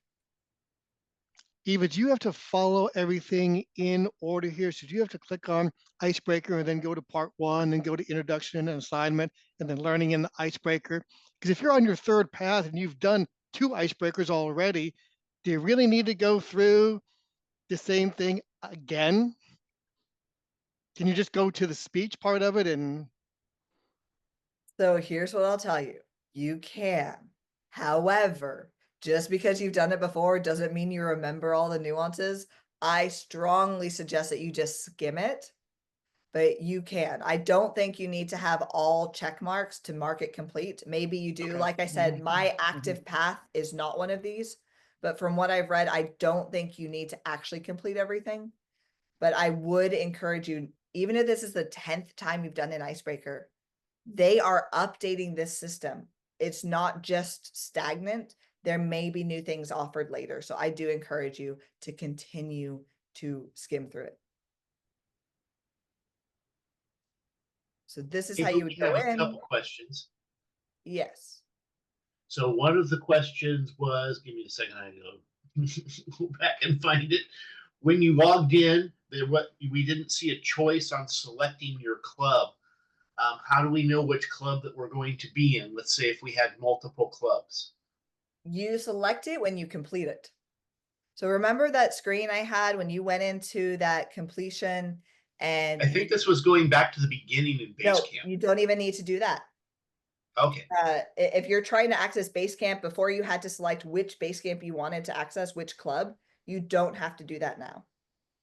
Eva, do you have to follow everything in order here? So do you have to click on icebreaker and then go to part 1 and go to introduction and assignment and then learning in the icebreaker? Because if you're on your 3rd path and you've done 2 icebreakers already, do you really need to go through the same thing again? Can you just go to the speech part of it? And So here's what I'll tell you. You can. However, just because you've done it before doesn't mean you remember all the nuances. I strongly suggest that you just skim it, but you can. I don't think you need to have all check marks to mark it complete. Maybe you do. Okay. Like I said, my active path is not one of these, but from what I've read, I don't think you need to actually complete everything. But I would encourage you, even if this is the 10th time you've done an icebreaker, they are updating this system. It's not just stagnant. There may be new things offered later. So I do encourage you to continue to skim through it. So this is how Eva, you would we have go a in. couple questions. Yes. So one of the questions was, give me a second, I go back and find it. When you logged in, we didn't see a choice on selecting your club. How do we know which club that we're going to be in? Let's say if we had multiple clubs. You select it when you complete it. So remember that screen I had when you went into that completion and I think this was going back to the beginning in no, Basecamp. you don't even need to do that. Okay. If you're trying to access Basecamp before you had to select which Basecamp you wanted to access, which club, you don't have to do that now.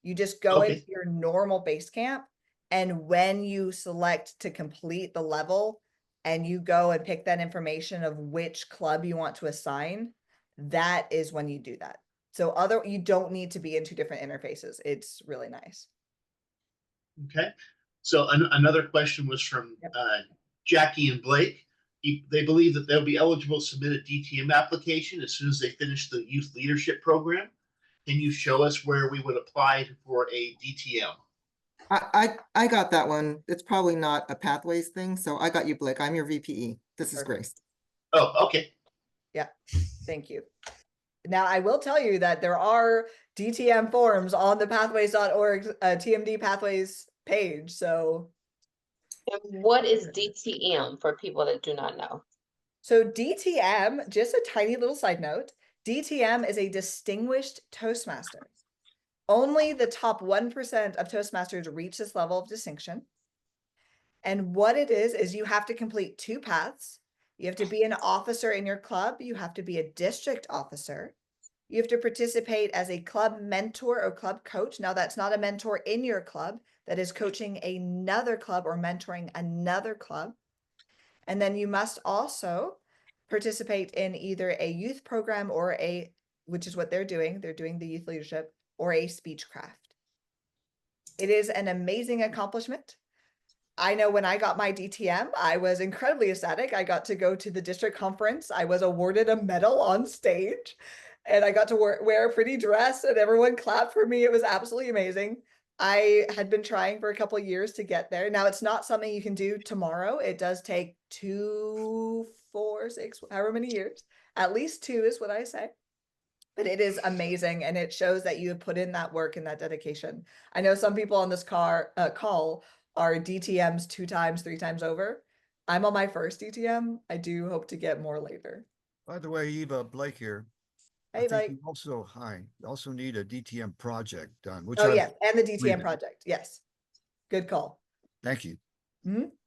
You just go Okay. into your normal Basecamp, and when you select to complete the level and you go and pick that information of which club you want to assign, that is when you do that. So you don't need to be in 2 different interfaces. It's really nice. Okay. So another question was from Jackie and Blake. They believe that they'll be eligible to submit a DTM application as soon as they finish the youth leadership program. Can you show us where we would apply for a DTM? I got that one. It's probably not a pathways thing. So I got you, Blake. I'm your VPE. This is Grace. Oh, okay. Yeah, thank you. Now, I will tell you that there are DTM forms on the pathways.org TMD pathways page. So And what is DTM for people that do not know? So DTM, just a tiny little side note, DTM is a distinguished Toastmaster. Only the top 1% of Toastmasters reach this level of distinction. And what it is you have to complete 2 paths. You have to be an officer in your club. You have to be a district officer. You have to participate as a club mentor or club coach. Now, that's not a mentor in your club. That is coaching another club or mentoring another club. And then you must also participate in either a youth program or which is what they're doing the youth leadership, or a speechcraft. It is an amazing accomplishment. I know when I got my DTM, I was incredibly ecstatic. I got to go to the district conference. I was awarded a medal on stage, and I got to wear a pretty dress, and everyone clapped for me. It was absolutely amazing. I had been trying for a couple years to get there. Now it's not something you can do tomorrow. It does take 2, 4, 6, however many years. At least 2 is what I say. But it is amazing, and it shows that you have put in that work and that dedication. I know some people on this call are DTMs 2 times, 3 times over. I'm on my first DTM. I do hope to get more later. By the way, Eva, Blake here. Hey, I think like, you also need a DTM project done, which oh I've yes, and the DTM completed. project. Yes, good call. Thank you.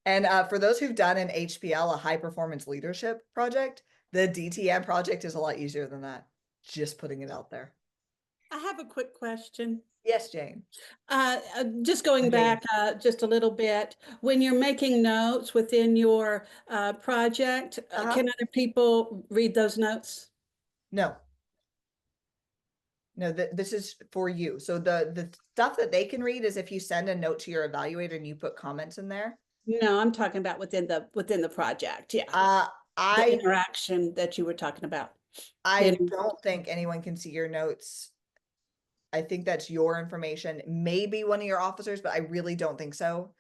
And for those who've done an HPL, a high performance leadership project, the DTM project is a lot easier than that. Just putting it out there. I have a quick question. Yes, Jane. Just going Okay. back just a little bit, when you're making notes within your project, can other people read those notes? No. No, this is for you. So the stuff that they can read is if you send a note to your evaluator and you put comments in there. No, I'm talking about within the project. Yeah. The I interaction that you were talking about. don't think anyone can see your notes. I think that's your information, maybe one of your officers, but I really don't think so.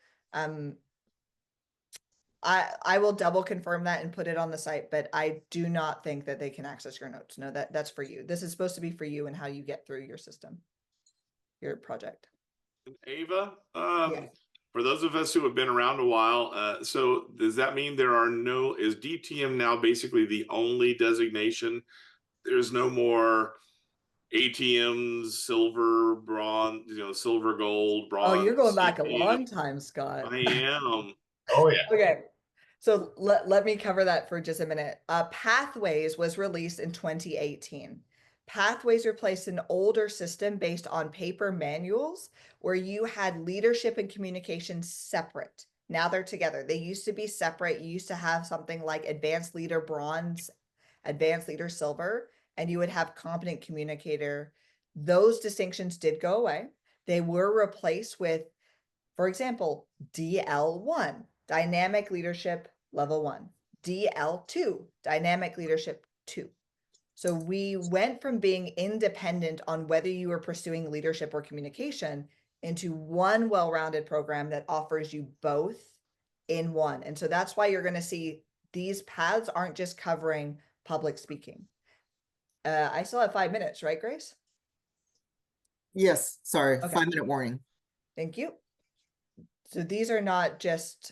I will double confirm that and put it on the site, but I do not think that they can access your notes. No, that's for you. This is supposed to be for you and how you get through your system, your project. Ava, Yes. for those of us who have been around a while, so does that mean is DTM now basically the only designation? There's no more ATMs, silver, bronze, silver, gold, bronze. Oh, you're going back a CP. long time, Scott. I am. Oh yeah. Okay. So let me cover that for just a minute. Pathways was released in 2018. Pathways replaced an older system based on paper manuals where you had leadership and communication separate. Now they're together. They used to be separate. You used to have something like advanced leader bronze, advanced leader silver, and you would have competent communicator. Those distinctions did go away. They were replaced with, for example, DL1, Dynamic Leadership Level 1, DL2, Dynamic Leadership 2. So we went from being independent on whether you were pursuing leadership or communication into one well-rounded program that offers you both in one. And so that's why you're going to see these paths aren't just covering public speaking. I still have 5 minutes, right, Grace? Yes, sorry, Okay. 5-minute warning. Thank you. So these are not just,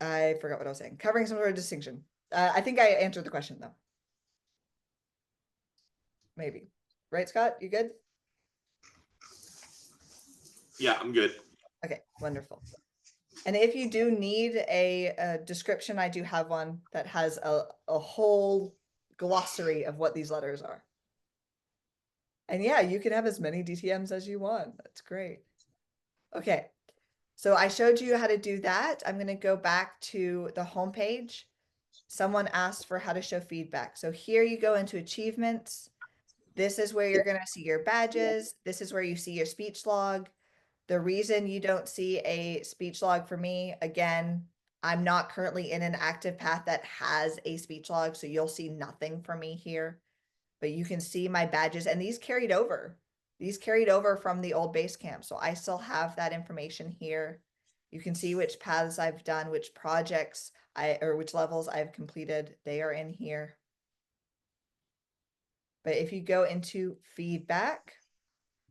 I forgot what I was saying, covering some sort of distinction. I think I answered the question though. Maybe. Right, Scott? You good? Yeah, I'm good. Okay, wonderful. And if you do need a description, I do have one that has a whole glossary of what these letters are. And yeah, you can have as many DTMs as you want. That's great. Okay, so I showed you how to do that. I'm going to go back to the homepage. Someone asked for how to show feedback. So here you go into achievements. This is where you're going to see your badges. This is where you see your speech log. The reason you don't see a speech log for me, again, I'm not currently in an active path that has a speech log, so you'll see nothing for me here. But you can see my badges, and these carried over. These carried over from the old base camp, so I still have that information here. You can see which paths I've done, which projects or which levels I've completed. They are in here. But if you go into feedback,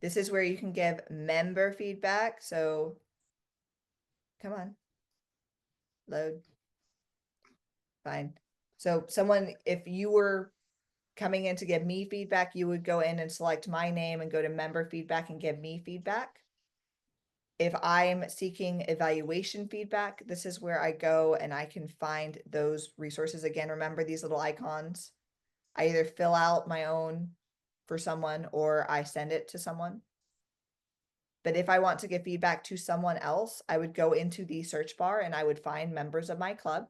this is where you can give member feedback. So come on, load. Fine. So someone, if you were coming in to give me feedback, you would go in and select my name and go to member feedback and give me feedback. If I'm seeking evaluation feedback, this is where I go and I can find those resources. Again, remember these little icons. I either fill out my own for someone or I send it to someone. But if I want to give feedback to someone else, I would go into the search bar and I would find members of my club.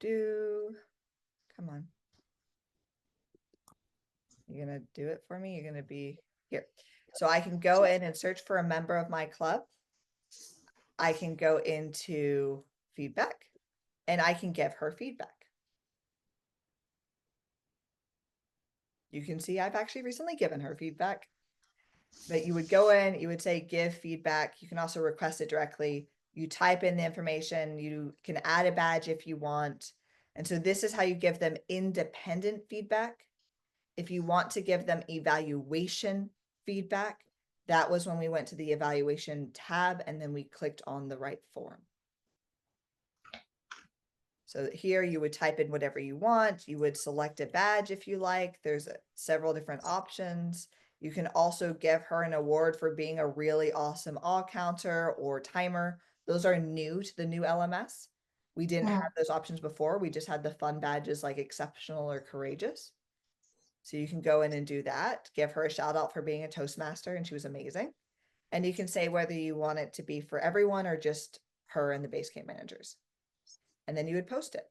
Come on. You're going to do it for me? You're going to be here. So I can go in and search for a member of my club. I can go into feedback and I can give her feedback. You can see I've actually recently given her feedback. But you would go in, you would say give feedback. You can also request it directly. You type in the information, you can add a badge if you want. And so this is how you give them independent feedback. If you want to give them evaluation feedback, that was when we went to the evaluation tab and then we clicked on the right form. So here you would type in whatever you want. You would select a badge if you like. There's several different options. You can also give her an award for being a really awesome all counter or timer. Those are new to the new LMS. We didn't have those options before. We just had the fun badges like exceptional or courageous. So you can go in and do that. Give her a shout out for being a Toastmaster and she was amazing. And you can say whether you want it to be for everyone or just her and the Basecamp managers. And then you would post it.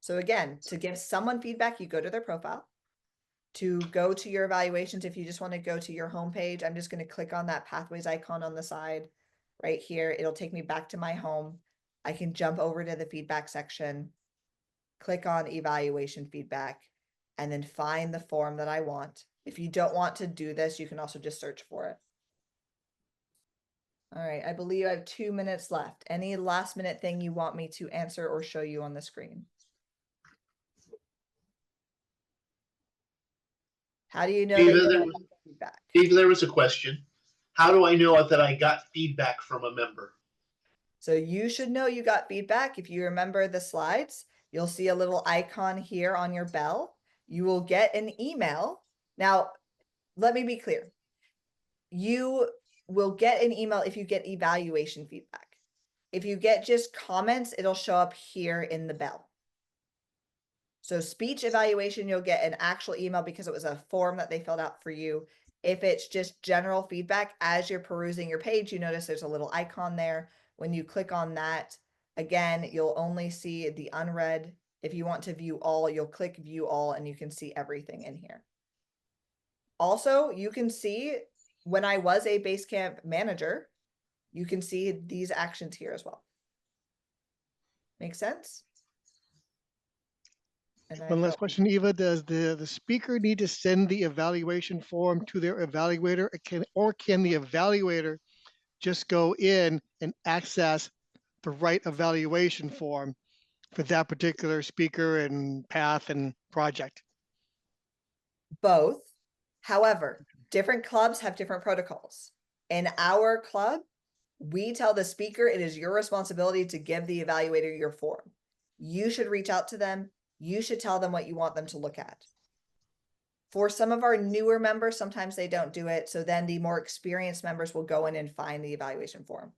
So again, to give someone feedback, you go to their profile. To go to your evaluations, if you just want to go to your homepage, I'm just going to click on that pathways icon on the side right here. It'll take me back to my home. I can jump over to the feedback section, click on evaluation feedback, and then find the form that I want. If you don't want to do this, you can also just search for it. All right, I believe I have 2 minutes left. Any last minute thing you want me to answer or show you on the screen? How do you know Eva, that there you was, got feedback? Eva, there was a question. How do I know that I got feedback from a member? So you should know you got feedback. If you remember the slides, you'll see a little icon here on your bell. You will get an email. Now, let me be clear. You will get an email if you get evaluation feedback. If you get just comments, it'll show up here in the bell. So speech evaluation, you'll get an actual email because it was a form that they filled out for you. If it's just general feedback, as you're perusing your page, you notice there's a little icon there. When you click on that, again, you'll only see the unread. If you want to view all, you'll click view all and you can see everything in here. Also, you can see when I was a Basecamp manager, you can see these actions here as well. Make sense? One last question, Eva. Does the speaker need to send the evaluation form to their evaluator, or can the evaluator just go in and access the right evaluation form for that particular speaker and path and project? Both. However, different clubs have different protocols. In our club, we tell the speaker it is your responsibility to give the evaluator your form. You should reach out to them. You should tell them what you want them to look at. For some of our newer members, sometimes they don't do it. So then the more experienced members will go in and find the evaluation form.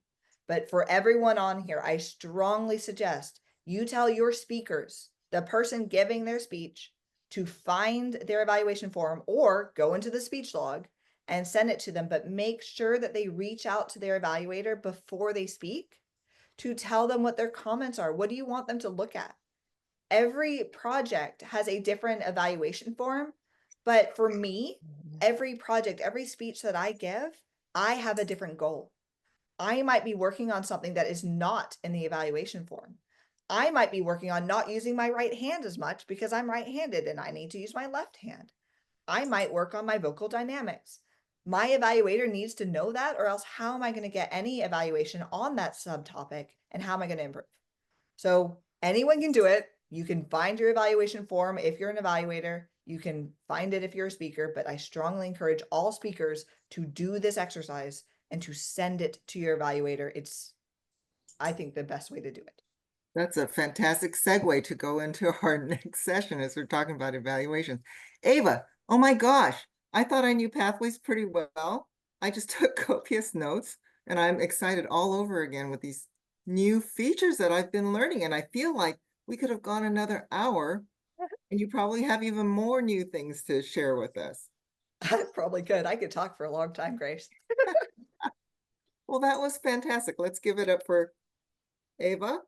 But for everyone on here, I strongly suggest you tell your speakers, the person giving their speech, to find their evaluation form or go into the speech log and send it to them, but make sure that they reach out to their evaluator before they speak to tell them what their comments are. What do you want them to look at? Every project has a different evaluation form, but for me, every project, every speech that I give, I have a different goal. I might be working on something that is not in the evaluation form. I might be working on not using my right hand as much because I'm right-handed and I need to use my left hand. I might work on my vocal dynamics. My evaluator needs to know that, or else how am I going to get any evaluation on that subtopic and how am I going to improve? So anyone can do it. You can find your evaluation form if you're an evaluator. You can find it if you're a speaker, but I strongly encourage all speakers to do this exercise and to send it to your evaluator. It's, I think, the best way to do it. That's a fantastic segue to go into our next session as we're talking about evaluations. Ava, oh my gosh, I thought I knew Pathways pretty well. I just took copious notes and I'm excited all over again with these new features that I've been learning. And I feel like we could have gone another hour and you probably have even more new things to share with us. I probably could. I could talk for a long time, Grace. Well, that was fantastic. Let's give it up for Ava.